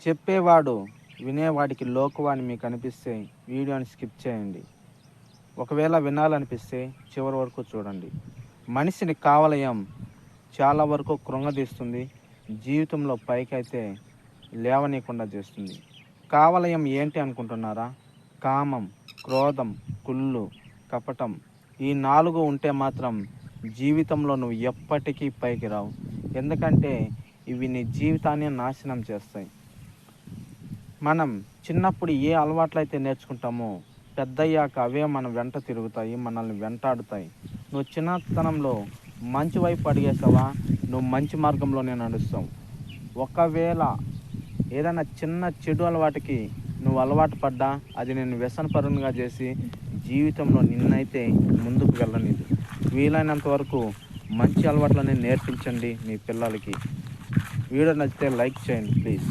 చెప్పేవాడు వినేవాడికి లోకువ అని మీకు అనిపిస్తే వీడియోని స్కిప్ చేయండి. ఒకవేళ వినాలనిపిస్తే చివరి వరకు చూడండి. మనిషిని కావలయం చాలా వరకు కృంగదీస్తుంది, జీవితంలో పైకైతే లేవనీయకుండా చేస్తుంది. కావలయం ఏంటి అనుకుంటున్నారా? కామం, క్రోధం, కుళ్ళు, కపటం. ఈ 4 ఉంటే మాత్రం జీవితంలో నువ్వు ఎప్పటికీ పైకి రావు. ఎందుకంటే ఇవి నీ జీవితాన్ని నాశనం చేస్తాయి. మనం చిన్నప్పుడు ఏ అలవాట్లయితే నేర్చుకుంటామో పెద్దయ్యాక అవే మన వెంట తిరుగుతాయి, మనల్ని వెంటాడుతాయి. నువ్వు చిన్నతనంలో మంచి వైపు అడిగేసావా, నువ్వు మంచి మార్గంలోనే నడుస్తావు. ఒకవేళ ఏదైనా చిన్న చెడు అలవాటుకి నువ్వు అలవాటు పడ్డా అది నేను వ్యసనపరునిగా చేసి జీవితంలో నిన్నైతే ముందుకు వెళ్ళనిది. వీలైనంత వరకు మంచి అలవాట్లని నేర్పించండి మీ పిల్లలకి. వీడియో నచ్చితే లైక్ చేయండి ప్లీజ్.